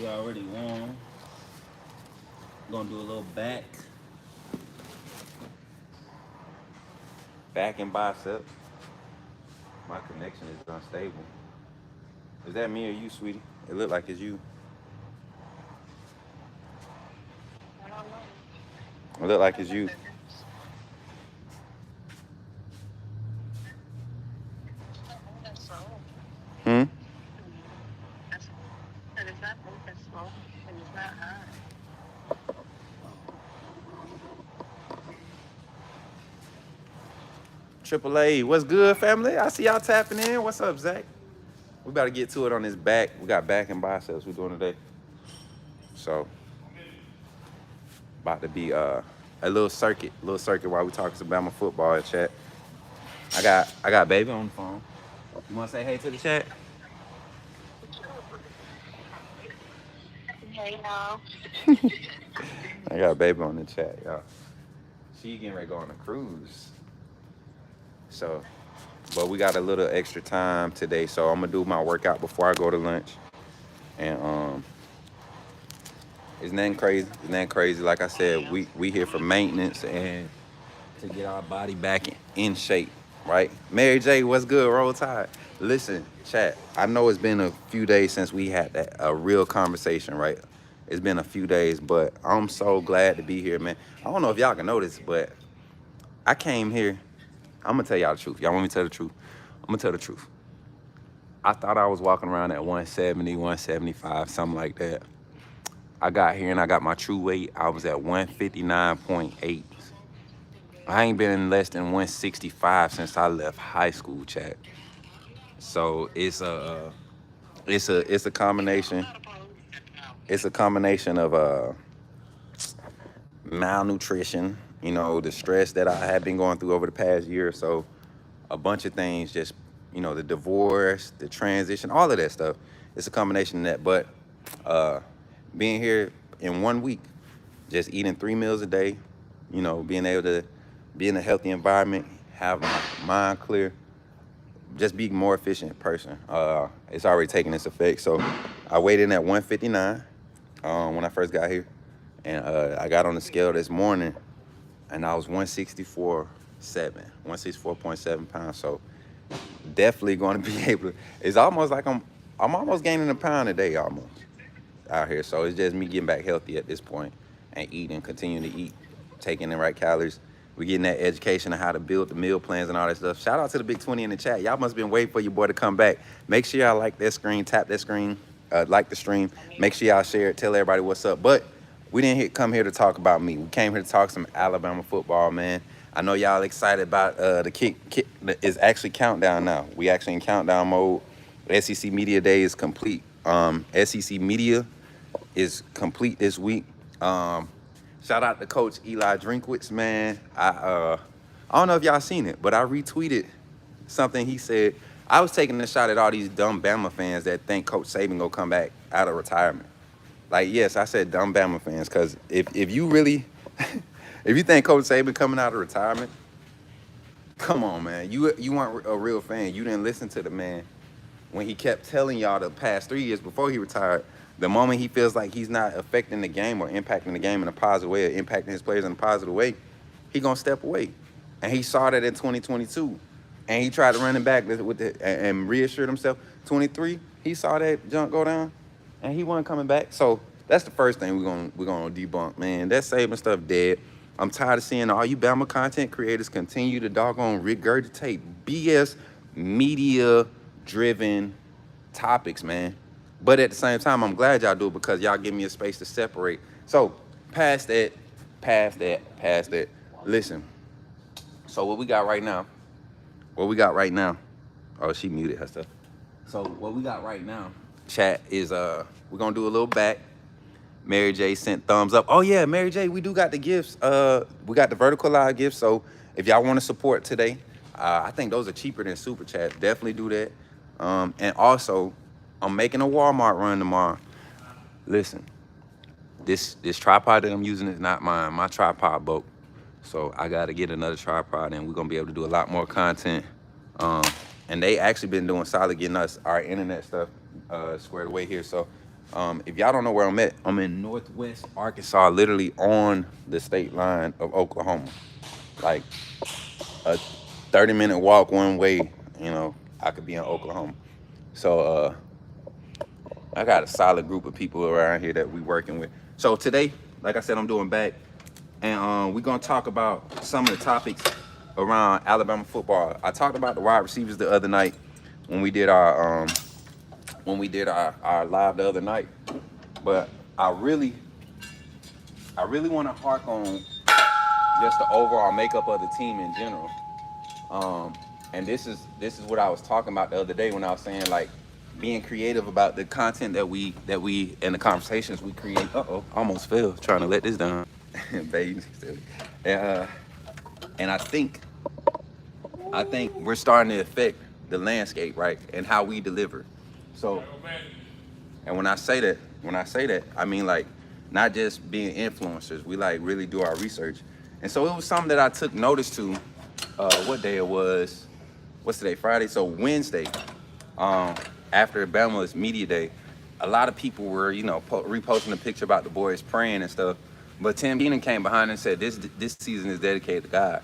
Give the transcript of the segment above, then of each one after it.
We already won. Gonna do a little back and bicep. My connection is unstable. Is that me or you, sweetie? It look like it's you. I don't know. It look like I it's got you. that. It's not moving that slow. Hmm. That's and it's not moving that slow, and it's not high. Triple A, what's good, family? I see y'all tapping in. What's up, Zach? We about to get to it on this back. We got back and biceps we're doing today. So about to be a little circuit while we talking some Bama football in chat. I got baby on the phone. You wanna say hey to the chat? Hey, y'all. I got baby on the chat, y'all. She getting ready to go on a cruise. So, but we got a little extra time today, so I'm gonna do my workout before I go to lunch. And it's nothing crazy. It's nothing crazy. Like I said, we here for maintenance and to get our body back in shape, right? Mary J, what's good? Roll Tide. Listen, chat. I know it's been a few days since we had a real conversation, right? It's been a few days, but I'm so glad to be here, man. I don't know if y'all can notice, but I came here. I'm gonna tell y'all the truth. Y'all want me to tell the truth? I'm gonna tell the truth. I thought I was walking around at 170, 175, something like that. I got here and I got my true weight. I was at 159.8. I ain't been in less than 165 since I left high school, chat. So it's a combination. It's a combination of malnutrition, the stress that I have been going through over the past year or so, a bunch of things, just the divorce, the transition, all of that stuff. It's a combination of that. But uh, being here in 1 week, just eating 3 meals a day, being able to be in a healthy environment, have my mind clear, just be a more efficient person. It's already taking its effect. So I weighed in at 159 when I first got here, and I got on the scale this morning, and I was 164.7 pounds. So definitely going to be able to. It's almost like I'm almost gaining a pound a day almost out here. So it's just me getting back healthy at this point and eating, continuing to eat, taking the right calories. We're getting that education on how to build the meal plans and all that stuff. Shout out to the Big 20 in the chat. Y'all must have been waiting for your boy to come back. Make sure y'all like that screen, tap that screen, like the stream. Make sure y'all share it, tell everybody what's up. But we didn't come here to talk about me. We came here to talk some Alabama football, man. I know y'all excited about the kick. Is actually countdown now. We actually in countdown mode. SEC Media Day is complete. SEC Media is complete this week. Shout out to Coach Eli Drinkwitz, man. I don't know if y'all seen it, but I retweeted something he said. I was taking a shot at all these dumb Bama fans that think Coach Saban gonna come back out of retirement. Like, yes, I said dumb Bama fans, because if you really, if you think Coach Saban coming out of retirement, come on, man. You weren't a real fan. You didn't listen to the man when he kept telling y'all the past 3 years before he retired, the moment he feels like he's not affecting the game or impacting the game in a positive way or impacting his players in a positive way, he gonna step away. And he saw that in 2022. And he tried to run it back and reassured himself. 23, he saw that junk go down and he wasn't coming back. So that's the first thing we're gonna debunk, man. That Saban stuff dead. I'm tired of seeing all you Bama content creators continue to doggone regurgitate BS media driven topics, man. But at the same time, I'm glad y'all do it because y'all give me a space to separate. So past that. Listen. So what we got right now. Oh, she muted her stuff. So what we got right now, chat, is we're gonna do a little back. Mary J sent thumbs up. Oh yeah, Mary J, we do got the gifts. We got the vertical live gifts. So if y'all want to support today, I think those are cheaper than super chat. Definitely do that. And also, I'm making a Walmart run tomorrow. Listen, this tripod that I'm using is not mine. My tripod broke, so I got to get another tripod, and we're gonna be able to do a lot more content. And they actually been doing solid getting us our internet stuff squared away here. So If y'all don't know where I'm in Northwest Arkansas, literally on the state line of Oklahoma. Like a 30-minute walk one way, I could be in Oklahoma. So I got a solid group of people around here that we working with. So today, like I said, I'm doing back, and we're gonna talk about some of the topics around Alabama football. I talked about the wide receivers the other night when we did our live the other night, but I really want to hark on just the overall makeup of the team in general. And this is what I was talking about the other day when I was saying, like, being creative about the content that we and the conversations we create. Almost fell trying to let this down. Baby. And I think we're starting to affect the landscape, right? And how we deliver. So, and when I say that, I mean, like, not just being influencers. We, like, really do our research. And so it was something that I took notice to. What day it was? What's today? Friday. So Wednesday, after Bama's media day, a lot of people were, reposting a picture about the boys praying and stuff. But Tim Keenan came behind and said this season is dedicated to God.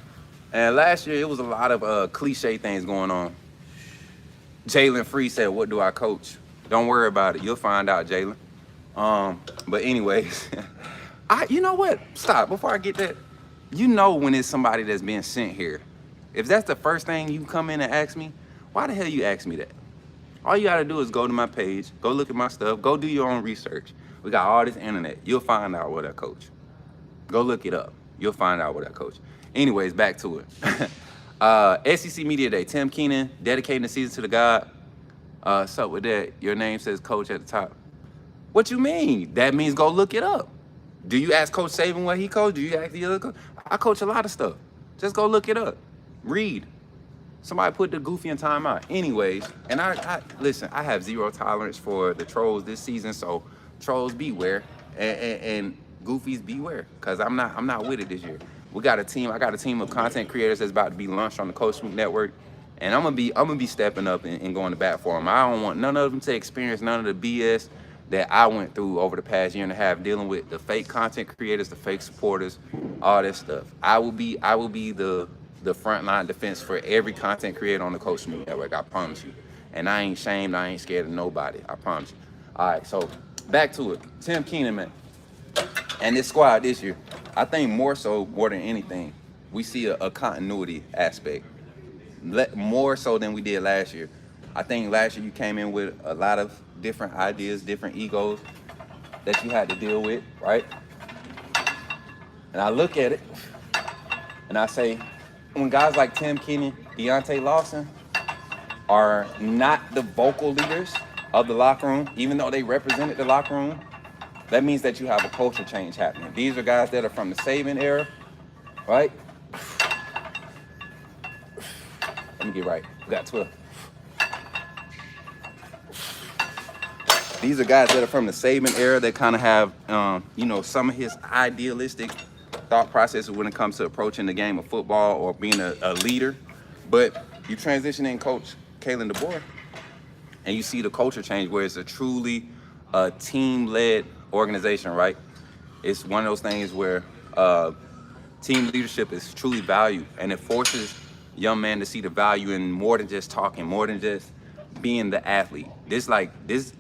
And last year it was a lot of cliche things going on. Jalen Free said, "What do I coach?" Don't worry about it. You'll find out, Jalen. But anyways, you know what? Stop before I get that. When it's somebody that's being sent here. If that's the first thing you come in and ask me, why the hell you ask me that? All you gotta do is go to my page, go look at my stuff, go do your own research. We got all this internet. You'll find out what I coach. Go look it up. You'll find out what I coach. Anyways, back to it. SEC Media Day. Tim Keenan dedicating the season to the God. What's up with that? Your name says coach at the top. What you mean? That means go look it up. Do you ask Coach Saban what he coached? Do you ask the other coach? I coach a lot of stuff. Just go look it up. Read. Somebody put the goofy in timeout. Anyways, and I listen, I have zero tolerance for the trolls this season, so trolls beware and goofies beware, because I'm not with it this year. I got a team of content creators that's about to be launched on the Coach Smook Network, and I'm gonna be stepping up and going to bat for them. I don't want none of them to experience none of the BS that I went through over the past year and a half, dealing with the fake content creators, the fake supporters, all that stuff. I will be the frontline defense for every content creator on the Coach Smook Network, I promise you. And I ain't shamed, I ain't scared of nobody, I promise you. All right, so back to it. Tim Keenan, man, and this squad this year, I think more than anything, we see a continuity aspect, more so than we did last year. I think last year you came in with a lot of different ideas, different egos that you had to deal with, right? And I look at it, and I say, when guys like Tim Keenan, Deontay Lawson are not the vocal leaders of the locker room, even though they represented the locker room, that means that you have a culture change happening. These are guys that are from the Saban era, right? Let me get right. We got 12. These are guys that are from the Saban era that kind of have, some of his idealistic thought processes when it comes to approaching the game of football or being a leader. But you transition in Coach Kalen DeBoer, and you see the culture change where it's a truly team-led organization, right? It's one of those things where team leadership is truly valued, and it forces young men to see the value in more than just talking, more than just being the athlete. This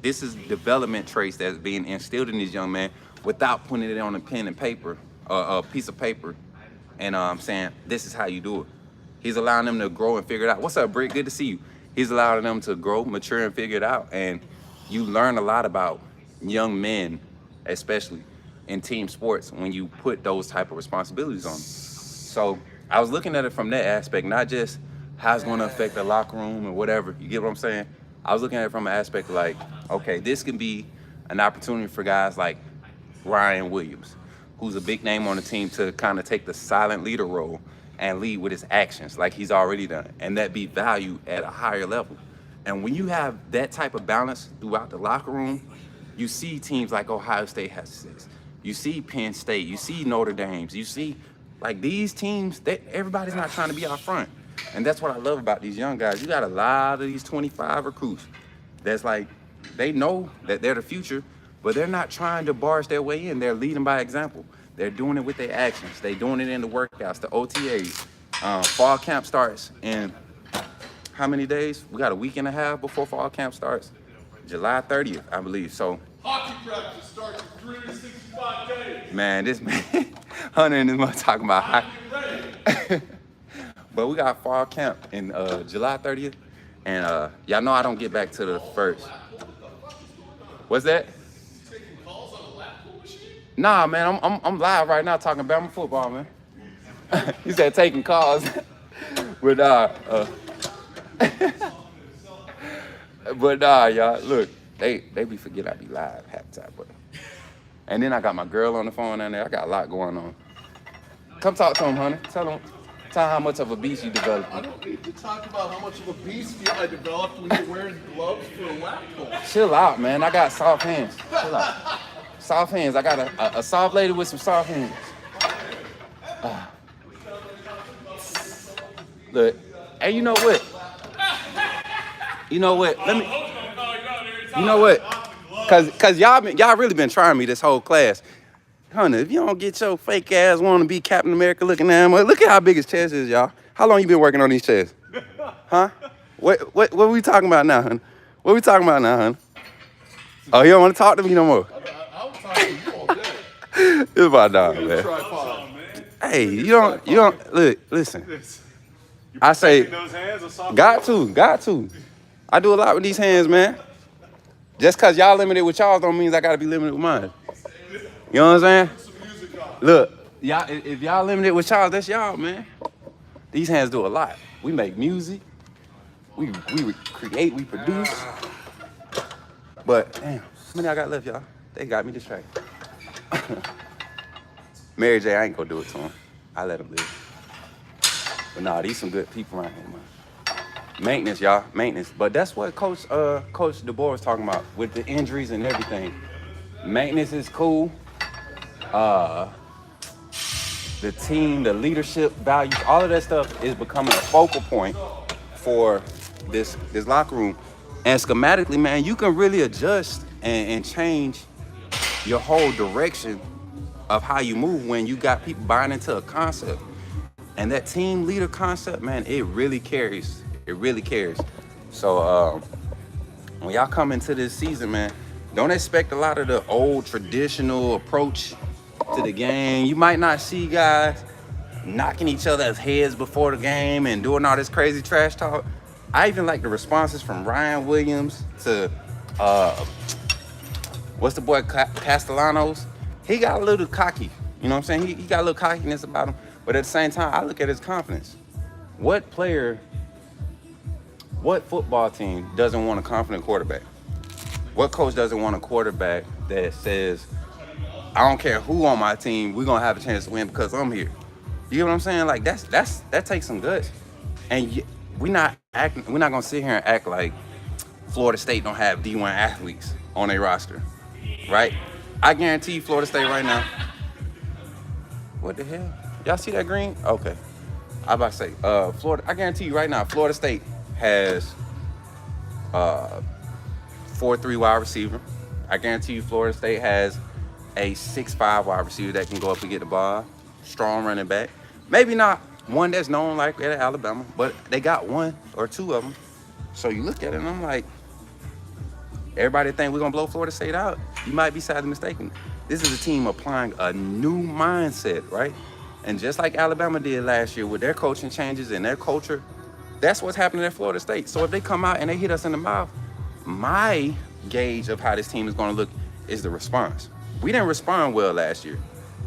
is development traits that's being instilled in these young men without putting it on a pen and paper, a piece of paper, and saying this is how you do it. He's allowing them to grow and figure it out. What's up, Britt? Good to see you. He's allowing them to grow, mature, and figure it out. And you learn a lot about young men, especially in team sports, when you put those type of responsibilities on them. So I was looking at it from that aspect, not just how it's going to affect the locker room or whatever. You get what I'm saying? I was looking at it from an aspect like, okay, this can be an opportunity for guys like Ryan Williams, who's a big name on the team, to kind of take the silent leader role and lead with his actions like he's already done, and that be valued at a higher level. And when you have that type of balance throughout the locker room, you see teams like Ohio State has this. You see Penn State, you see Notre Dame's, you see like these teams, everybody's not trying to be out front. And that's what I love about these young guys. You got a lot of these 25 recruits that's like, they know that they're the future, but they're not trying to barge their way in. They're leading by example. They're doing it with their actions. They're doing it in the workouts, the OTAs. Fall camp starts in how many days? We got a week and a half before fall camp starts. July 30th, I believe. So hockey practice starts in 365 days. Man, this man, Hunter and this man talking about hockey. But we got fall camp in July 30th. And y'all know I don't get back to the first. What's that? Taking calls on a laptop machine? Nah, man, I'm live right now talking Bama football, man. He said taking calls. But but y'all, look, they be forgetting I be live half the time, but. And then I got my girl on the phone down there. I got a lot going on. Come talk to him, Hunter. Tell him how much of a beast you developed. I don't need to talk about how much of a beast I developed when you're wearing gloves for a laptop. Chill out, man. I got soft hands. Chill out. Soft hands. I got a soft lady with some soft hands. Look, hey, you know what? You know what? Let me. You know what? Cause y'all really been trying me this whole class. Hunter, if you don't get your fake ass wanna be Captain America looking at him, look at how big his chest is, y'all. How long you been working on these chests? Huh? What we talking about now, Hunter? What we talking about now, Hunter? Oh, you don't want to talk to me no more? I'll talk to you all day. It's my dog, man. Hey, you don't look, listen. I say, got to. I do a lot with these hands, man. Just cause y'all limited with y'all don't mean I gotta be limited with mine. You know what I'm saying? Look, y'all, if y'all limited with y'all, that's y'all, man. These hands do a lot. We make music, we create, we produce. But damn, how many I got left, y'all? They got me distracted. Mary J, I ain't gonna do it to him. I let him live. But nah, these some good people around here, man. Maintenance, y'all, maintenance. But that's what Coach DeBoer was talking about with the injuries and everything. Maintenance is cool. The team, the leadership values, all of that stuff is becoming a focal point for this locker room. And schematically, man, you can really adjust and change your whole direction of how you move when you got people buying into a concept. And that team leader concept, man, it really carries. It really carries. So when y'all come into this season, man, don't expect a lot of the old traditional approach to the game. You might not see guys knocking each other's heads before the game and doing all this crazy trash talk. I even like the responses from Ryan Williams to what's the boy Castellanos. He got a little cocky. You know what I'm saying? He got a little cockiness about him. But at the same time, I look at his confidence. What football team doesn't want a confident quarterback? What coach doesn't want a quarterback that says, I don't care who on my team, we're gonna have a chance to win because I'm here? You get what I'm saying? Like that takes some guts. And we're not gonna sit here and act like Florida State don't have D1 athletes on their roster, right? I guarantee you Florida State right now. What the hell? Y'all see that green? Okay. I about to say, Florida, I guarantee you right now, Florida State has 4-3 wide receiver. I guarantee you Florida State has a 6'5" wide receiver that can go up and get the ball. Strong running back. Maybe not one that's known like at Alabama, but they got one or two of them. So you look at it and I'm like, everybody think we're gonna blow Florida State out. You might be sadly mistaken. This is a team applying a new mindset, right? And just like Alabama did last year with their coaching changes and their culture, that's what's happening at Florida State. So if they come out and they hit us in the mouth, my gauge of how this team is going to look is the response. We didn't respond well last year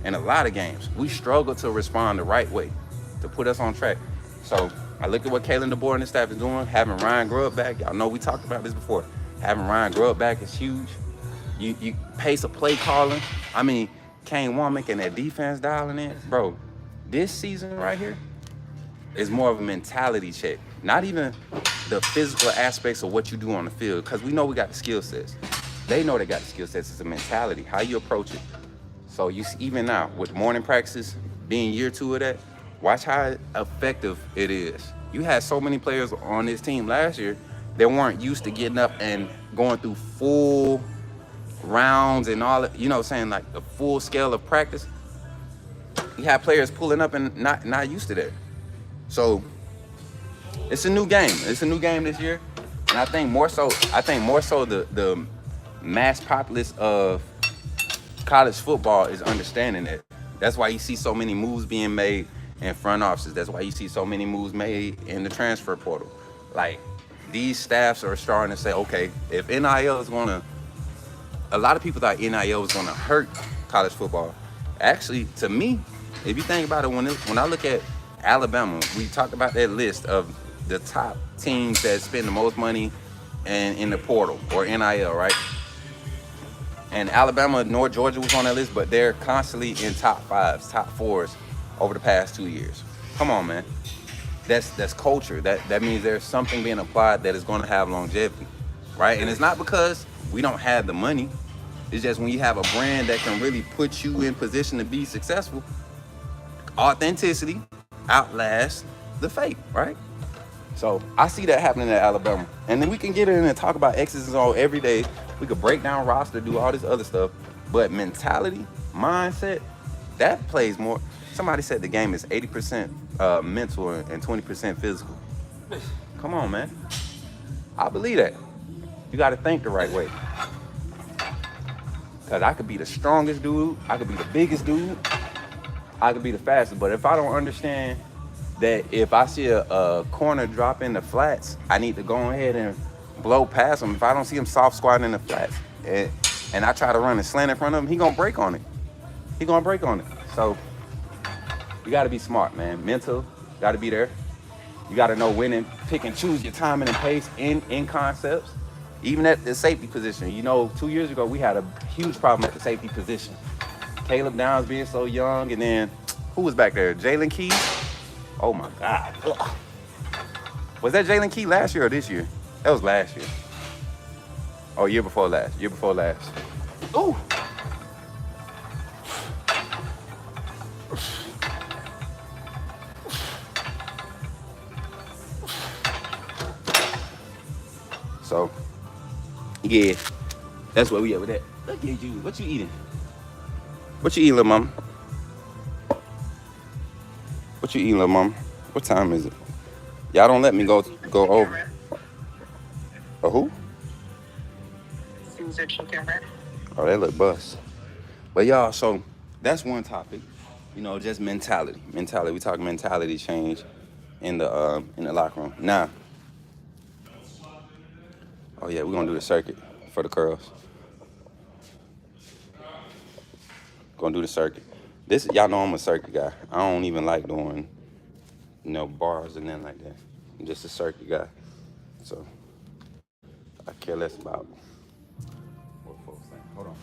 in a lot of games. We struggled to respond the right way to put us on track. So I look at what Kalen DeBoer and his staff is doing, having Ryan Grubb back. Y'all know we talked about this before. Having Ryan Grubb back is huge. You pace of play calling. I mean, Kane Womack and that defense dialing in. Bro, this season right here is more of a mentality check. Not even the physical aspects of what you do on the field, because we know we got the skill sets. They know they got the skill sets. It's a mentality, how you approach it. So you see, even now, with morning practices, being year 2 of that, watch how effective it is. You had so many players on this team last year that weren't used to getting up and going through full rounds and all, you know, saying like the full scale of practice, you have players pulling up and not used to that. So it's a new game. It's a new game this year, and I think more so the mass populace of college football is understanding it. That's why you see so many moves being made in front offices. That's why you see so many moves made in the transfer portal. Like, these staffs are starting to say, okay, if NIL is gonna, a lot of people thought NIL was gonna hurt college football. Actually, to me, if you think about it, when I look at Alabama, we talked about that list of the top teams that spend the most money in the portal or NIL, right? And Alabama nor Georgia was on that list, but they're constantly in top fives, top fours over the past 2 years. Come on, man. That's culture. That means there's something being applied that is going to have longevity, right? And it's not because we don't have the money. It's just when you have a brand that can really put you in position to be successful, authenticity outlasts the fake, right? So I see that happening at Alabama. And then we can get in and talk about X's and O's every day. We could break down roster, do all this other stuff. But mentality, mindset, that plays more. Somebody said the game is 80% mental and 20% physical. Come on, man. I believe that. You got to think the right way. Because I could be the strongest dude. I could be the biggest dude. I could be the fastest. But if I don't understand that if I see a corner drop in the flats, I need to go ahead and blow past him. If I don't see him soft squatting in the flats and I try to run and slant in front of him, he gonna break on it. He gonna break on it. So you gotta be smart, man. Mental, gotta be there. You gotta know when and pick and choose your timing and pace in concepts. Even at the safety position. You know, 2 years ago, we had a huge problem at the safety position. Caleb Downs being so young, and then who was back there? Jalen Key? Oh my God. Ugh. Was that Jalen Key last year or this year? That was last year. Oh, year before last. Year before last. Ooh. So, yeah, that's where we at with that. Look at you. What you eating? What you eating, little mama? What you eating, little mama? What time is it? Y'all don't let me go over. A who? Caesar chicken wrap. Oh, that look bust. But y'all, so that's one topic. You know, just mentality. Mentality. We talk mentality change in the locker room. Now, oh yeah, we're gonna do the circuit for the curls. Gonna do the circuit. This, y'all know I'm a circuit guy. I don't even like doing, bars and nothing like that. I'm just a circuit guy. So I care less about what folks think. Hold on.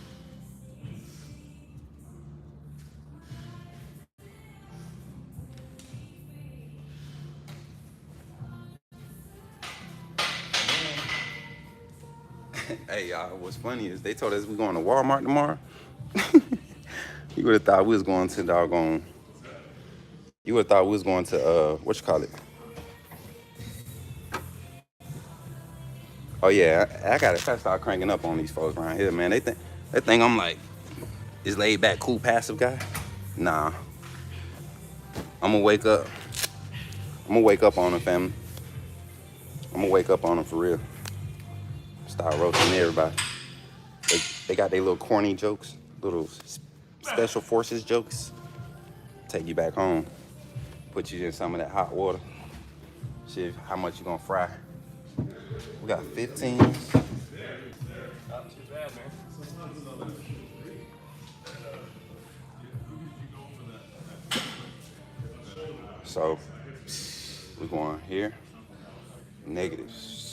Hey, y'all, what's funny is they told us we're going to Walmart tomorrow. You would have thought we was going to doggone. You would have thought we was going to, what you call it? Oh, yeah, I got to start cranking up on these folks around here, man. They think I'm like this laid back, cool, passive guy. Nah. I'm going to wake up. I'm going to wake up on them, family. I'm going to wake up on them for real. Start roasting everybody. They got their little corny jokes, little special forces jokes. Take you back home. Put you in some of that hot water. See how much you gonna fry. We got 15. Not too bad, man. So we're going here. Negatives.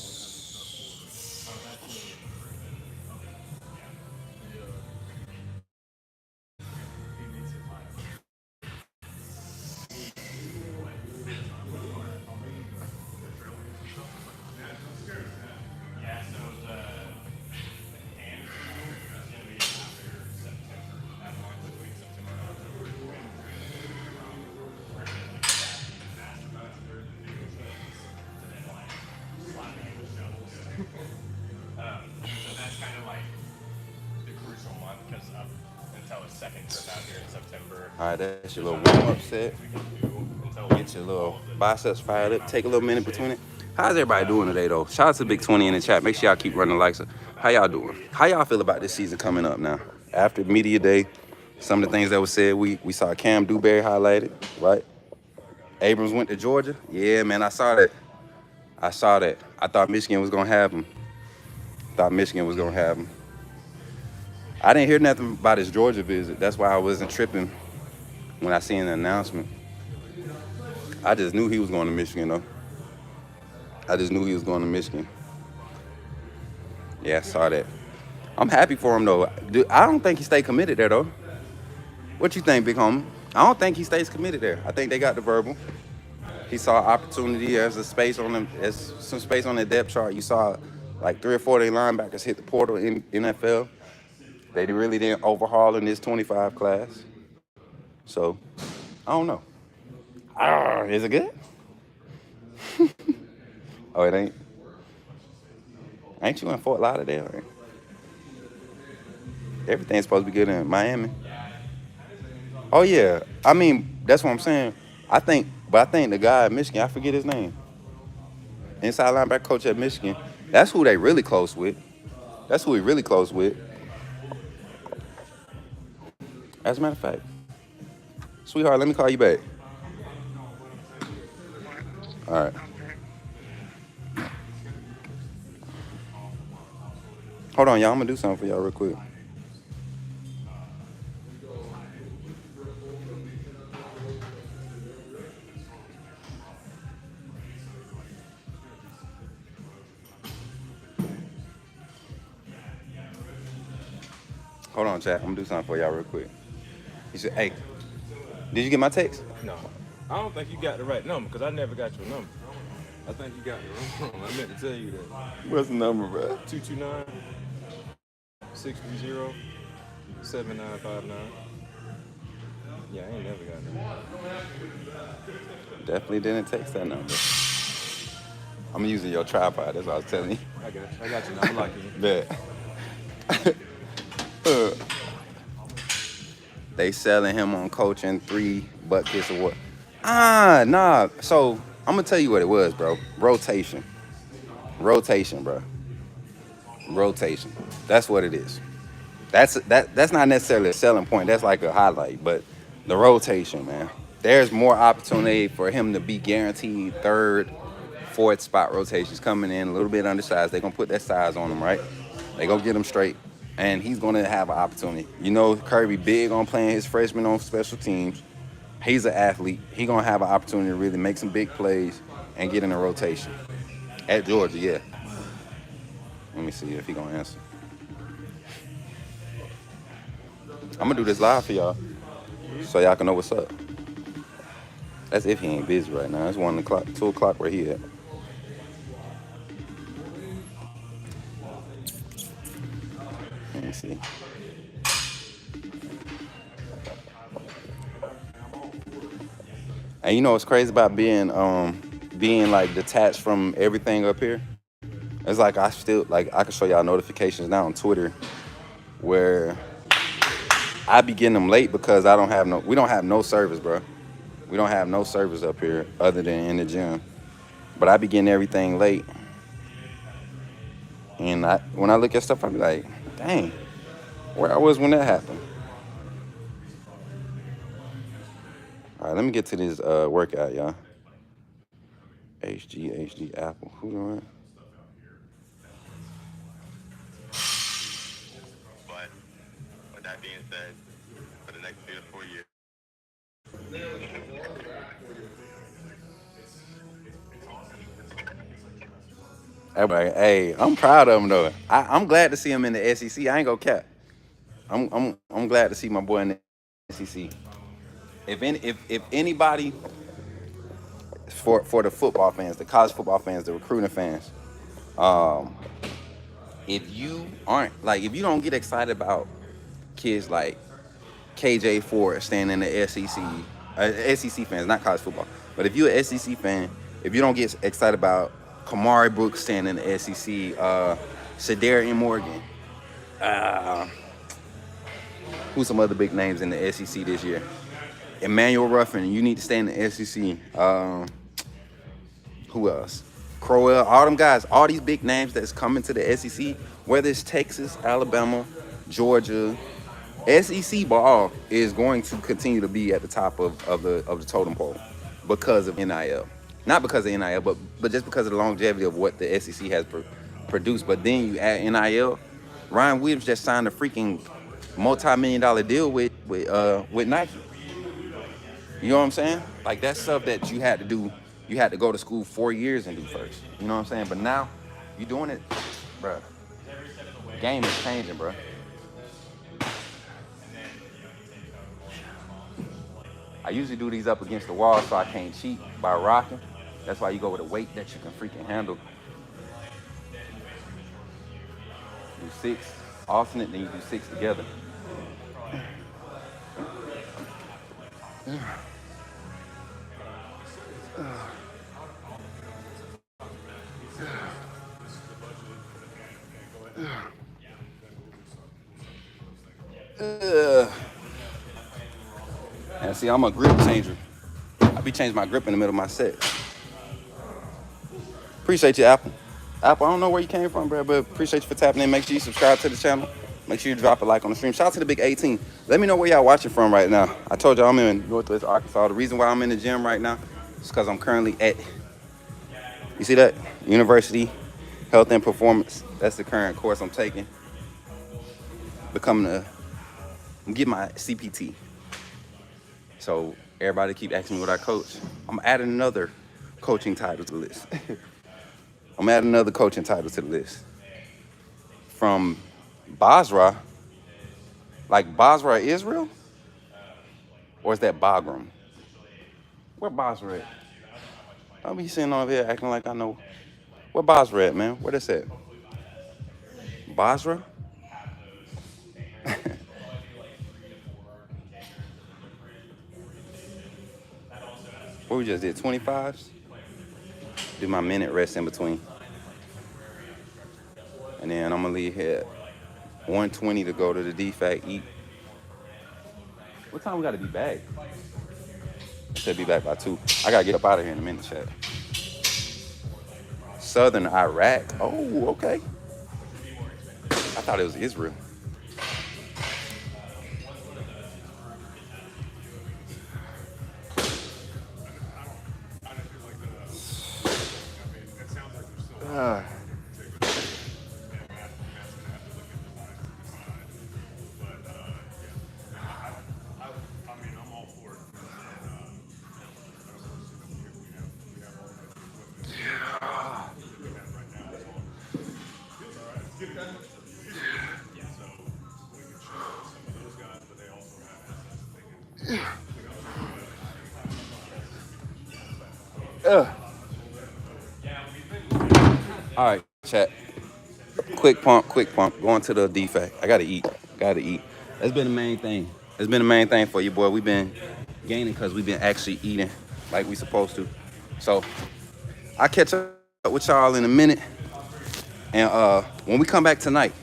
second trip out here in September. All right, that's your little warm-up set. Until Get your little biceps fired up. Take a little minute between it. How's everybody doing today, though? Shout out to Big 20 in the chat. Make sure y'all keep running the likes. How y'all doing? How y'all feel about this season coming up now? After media day, some of the things that was said, we saw Cam Dewberry highlighted, right? Abrams went to Georgia. Yeah, man, I saw that. I thought Michigan was gonna have him. I didn't hear nothing about his Georgia visit. That's why I wasn't tripping when I seen the announcement. I just knew he was going to Michigan, though. Yeah, I saw that. I'm happy for him, though. Dude, I don't think he stayed committed there, though. What you think, big homie? I don't think he stays committed there. I think they got the verbal. He saw opportunity as some space on the depth chart. You saw like 3 or 4 of their linebackers hit the portal in NFL. They really didn't overhaul in this 25 class. So, I don't know. Is it good? Oh, it ain't? Ain't you in Fort Lauderdale? Right? Everything's supposed to be good in Miami. Oh, yeah. I mean, that's what I'm saying. I think the guy at Michigan, I forget his name. Inside linebacker coach at Michigan, that's who they really close with. That's who he really close with. As a matter of fact, sweetheart, let me call you back. All right. Hold on, y'all. I'm going to do something for y'all real quick. Hold on, chat. I'm going to do something for y'all real quick. He said, hey, did you get my text? no, I don't think you got the right number because I never got your number. I think you got the wrong number. I meant to tell you that. What's the number, bro? 229-630-7959. Yeah, I ain't never got that. Definitely didn't text that number. I'm using your tripod. That's what I was telling you. I got you. I'm liking you. Bet. They selling him on coaching 3 butt kiss award. Nah. So I'm gonna tell you what it was, bro. Rotation, bro. Rotation. That's what it is. That's not necessarily a selling point. That's like a highlight. But the rotation, man. There's more opportunity for him to be guaranteed 3rd, 4th spot rotations coming in a little bit undersized. They're gonna put that size on him, right? They gonna get him straight. And he's going to have an opportunity. You know, Kirby big on playing his freshman on special teams. He's an athlete. He's going to have an opportunity to really make some big plays and get in a rotation. At Georgia, yeah. Let me see if he's going to answer. I'm going to do this live for y'all so y'all can know what's up. That's if he ain't busy right now. It's 1 o'clock, 2 o'clock where he at. Let me see. And you know what's crazy about being like detached from everything up here? It's like I can show y'all notifications now on Twitter where I be getting them late because we don't have no service, bro. We don't have no service up here other than in the gym. But I be getting everything late. And when I look at stuff, I be like, dang, where I was when that happened. All right, let me get to this workout, y'all. HD Apple. Who doing it? But with that being said, for the next 3 to 4 years. Everybody, hey, I'm proud of him though. I'm glad to see him in the SEC. I ain't gonna cap. I'm glad to see my boy in the SEC. If anybody for the football fans, the college football fans, the recruiting fans, if you don't get excited about kids like KJ Ford staying in the SEC, SEC fans, not college football, but if you're an SEC fan, if you don't get excited about Kamari Brooks staying in the SEC, Shadarian Morgan, Who's some other big names in the SEC this year? Emmanuel Ruffin, you need to stay in the SEC. Who else? Crowell, all them guys, all these big names that's coming to the SEC, whether it's Texas, Alabama, Georgia, SEC ball is going to continue to be at the top of the totem pole because of NIL. Not because of NIL, but just because of the longevity of what the SEC has produced. But then you add NIL. Ryan Williams just signed a freaking multi-million-dollar deal with Nike. You know what I'm saying? Like, that's stuff that you had to do. You had to go to school 4 years and do first. You know what I'm saying? But now you doing it, bro. Game is changing, bro. I usually do these up against the wall so I can't cheat by rocking. That's why you go with a weight that you can freaking handle. Do 6 alternate, then you do 6 together. And see, I'm a grip changer. I be changing my grip in the middle of my set. Appreciate you, Apple. Apple, I don't know where you came from, bro, but appreciate you for tapping in. Make sure you subscribe to the channel. Make sure you drop a like on the stream. Shout out to the Big 18. Let me know where y'all watching from right now. I told y'all I'm in Northwest Arkansas. The reason why I'm in the gym right now is because I'm currently at, you see that? University Health and Performance. That's the current course I'm taking. I'm getting my CPT. So everybody keep asking me what I coach. I'm adding another coaching title to the list. I'm adding another coaching title to the list. From Basra, like Basra, Israel? Or is that Bagram? Where Basra at? I'll be sitting over here acting like I know. Where Basra at, man? Where that's at? Basra? What we just did, 25s? Do my minute rest in between. And then I'm gonna leave here at 1:20 to go to the DFAC, eat. What time we gotta be back? I said be back by 2. I gotta get up out of here in a minute, chat. Southern Iraq. Oh, okay. I thought it was Israel. All right, chat. Quick pump. Going to the DFAC. I gotta eat. That's been the main thing. That's been the main thing for you, boy. We've been gaining because we've been actually eating like we supposed to. So I'll catch up with y'all in a minute. And when we come back tonight,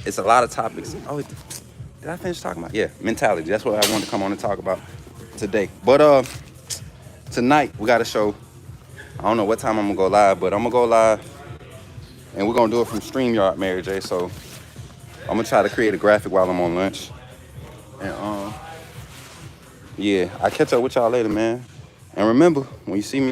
it's a lot of topics. Oh, did I finish talking about? Yeah, mentality. That's what I wanted to come on and talk about today. But tonight we got a show. I don't know what time I'm gonna go live, but I'm gonna go live, and we're gonna do it from StreamYard, Mary J. So I'm gonna try to create a graphic while I'm on lunch. And yeah, I'll catch up with y'all later, man. And remember, when you see me in the